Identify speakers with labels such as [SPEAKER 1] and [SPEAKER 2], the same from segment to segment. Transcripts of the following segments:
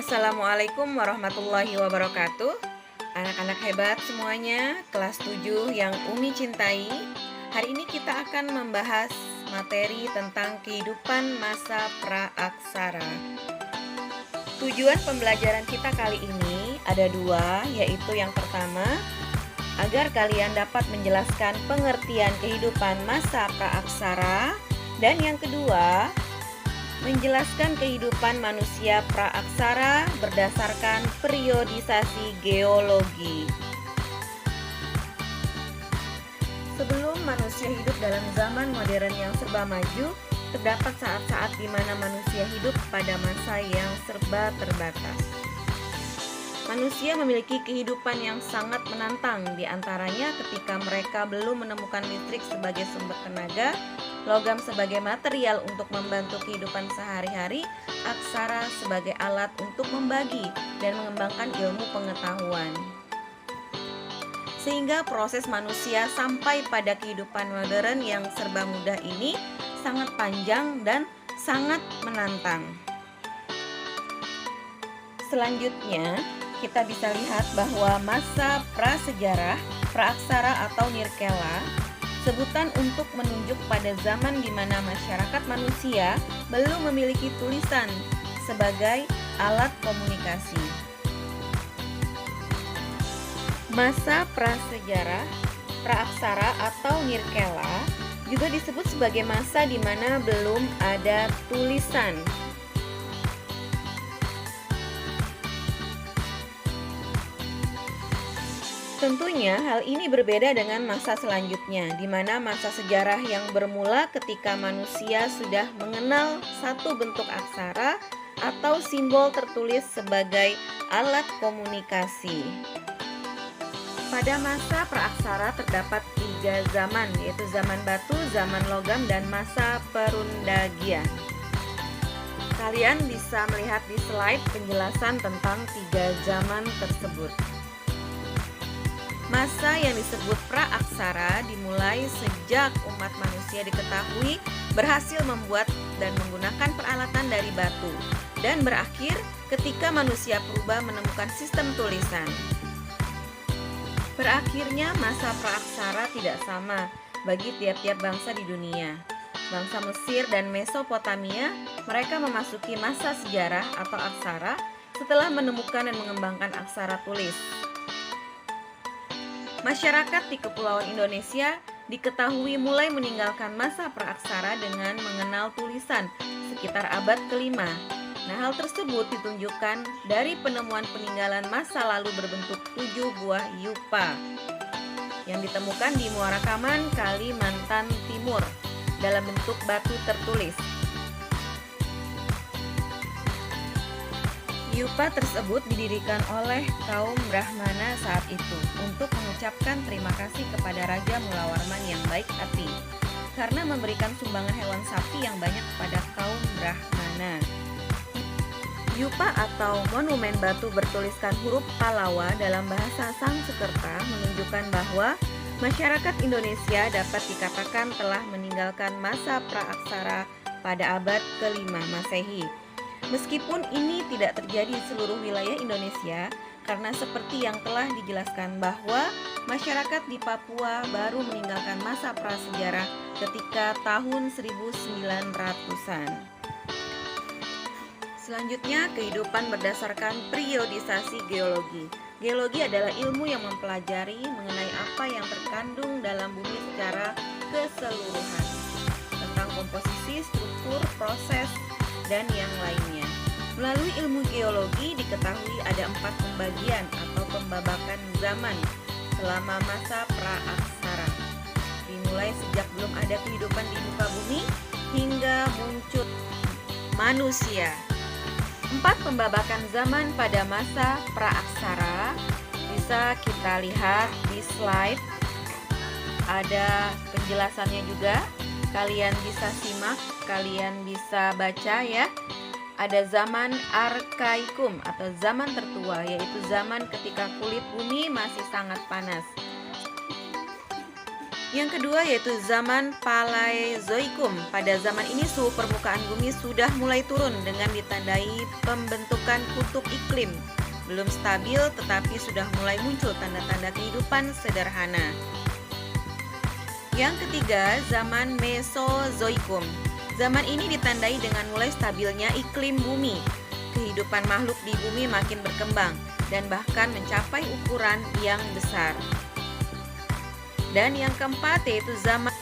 [SPEAKER 1] Assalamualaikum warahmatullahi wabarakatuh. Anak-anak hebat semuanya, kelas 7 yang Umi cintai. Hari ini kita akan membahas materi tentang kehidupan masa praaksara. Tujuan pembelajaran kita kali ini ada dua, yaitu yang pertama, agar kalian dapat menjelaskan pengertian kehidupan masa praaksara, dan yang kedua, menjelaskan kehidupan manusia praaksara berdasarkan periodisasi geologi. Sebelum manusia hidup dalam zaman modern yang serba maju, terdapat saat-saat di mana manusia hidup pada masa yang serba terbatas. Manusia memiliki kehidupan yang sangat menantang, di antaranya ketika mereka belum menemukan listrik sebagai sumber tenaga, logam sebagai material untuk membantu kehidupan sehari-hari, aksara sebagai alat untuk membagi dan mengembangkan ilmu pengetahuan. Sehingga proses manusia sampai pada kehidupan modern yang serba mudah ini sangat panjang dan sangat menantang. Selanjutnya, kita bisa lihat bahwa masa prasejarah, praaksara atau nirkela, sebutan untuk menunjuk pada zaman di mana masyarakat manusia belum memiliki tulisan sebagai alat komunikasi. Masa prasejarah, praaksara atau nirkela juga disebut sebagai masa di mana belum ada tulisan. Tentunya hal ini berbeda dengan masa selanjutnya, di mana masa sejarah yang bermula ketika manusia sudah mengenal satu bentuk aksara atau simbol tertulis sebagai alat komunikasi. Pada masa praaksara terdapat 3 zaman, yaitu zaman batu, zaman logam, dan masa perundagian. Kalian bisa melihat di slide penjelasan tentang 3 zaman tersebut. Masa yang disebut praaksara dimulai sejak umat manusia diketahui berhasil membuat dan menggunakan peralatan dari batu, dan berakhir ketika manusia purba menemukan sistem tulisan. Berakhirnya masa praaksara tidak sama bagi tiap-tiap bangsa di dunia. Bangsa Mesir dan Mesopotamia, mereka memasuki masa sejarah atau aksara setelah menemukan dan mengembangkan aksara tulis. Masyarakat di Kepulauan Indonesia diketahui mulai meninggalkan masa praaksara dengan mengenal tulisan sekitar abad ke-5. Nah, hal tersebut ditunjukkan dari penemuan peninggalan masa lalu berbentuk 7 buah yupa yang ditemukan di Muara Kaman, Kalimantan Timur dalam bentuk batu tertulis. Yupa tersebut didirikan oleh kaum Brahmana saat itu untuk mengucapkan terima kasih kepada Raja Mulawarman yang baik hati karena memberikan sumbangan hewan sapi yang banyak kepada kaum Brahmana. Yupa atau monumen batu bertuliskan huruf Palawa dalam bahasa Sanskerta menunjukkan bahwa masyarakat Indonesia dapat dikatakan telah meninggalkan masa praaksara pada abad ke-5 Masehi. Meskipun ini tidak terjadi di seluruh wilayah Indonesia, karena seperti yang telah dijelaskan bahwa masyarakat di Papua baru meninggalkan masa prasejarah ketika tahun 1900-an. Selanjutnya, kehidupan berdasarkan periodisasi geologi. Geologi adalah ilmu yang mempelajari mengenai apa yang terkandung dalam bumi secara keseluruhan, tentang komposisi, struktur, proses, dan yang lainnya. Melalui ilmu geologi diketahui ada 4 pembagian atau pembabakan zaman selama masa praaksara, dimulai sejak belum ada kehidupan di muka bumi hingga muncul manusia. 4 pembabakan zaman pada masa praaksara bisa kita lihat di slide, ada penjelasannya juga. Kalian bisa simak, kalian bisa baca ya. Ada zaman arkaikum atau zaman tertua, yaitu zaman ketika kulit bumi masih sangat panas. Yang kedua yaitu zaman Paleozoikum. Pada zaman ini suhu permukaan bumi sudah mulai turun dengan ditandai pembentukan kutub iklim. Belum stabil tetapi sudah mulai muncul tanda-tanda kehidupan sederhana. Yang ketiga, zaman Mesozoikum. Zaman ini ditandai dengan mulai stabilnya iklim bumi. Kehidupan makhluk di bumi makin berkembang dan bahkan mencapai ukuran yang besar. Dan yang keempat yaitu zaman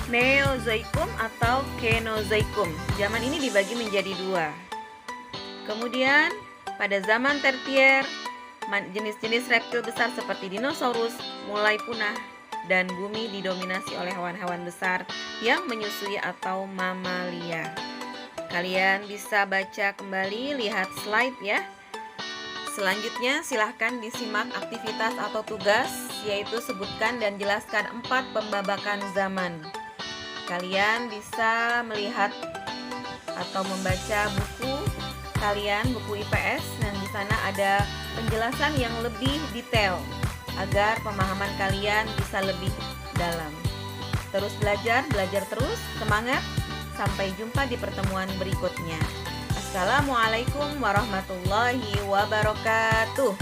[SPEAKER 1] Neozoikum atau Kenozoikum. Zaman ini dibagi menjadi dua. Kemudian pada zaman Tertier, jenis-jenis reptil besar seperti dinosaurus mulai punah dan bumi didominasi oleh hewan-hewan besar yang menyusui atau mamalia. Kalian bisa baca kembali, lihat slide ya. Selanjutnya silahkan disimak aktivitas atau tugas, yaitu sebutkan dan jelaskan 4 pembabakan zaman. Kalian bisa melihat atau membaca buku kalian, buku IPS, dan di sana ada penjelasan yang lebih detail agar pemahaman kalian bisa lebih dalam. Terus belajar terus, semangat. Sampai jumpa di pertemuan berikutnya. Assalamualaikum warahmatullahi wabarakatuh.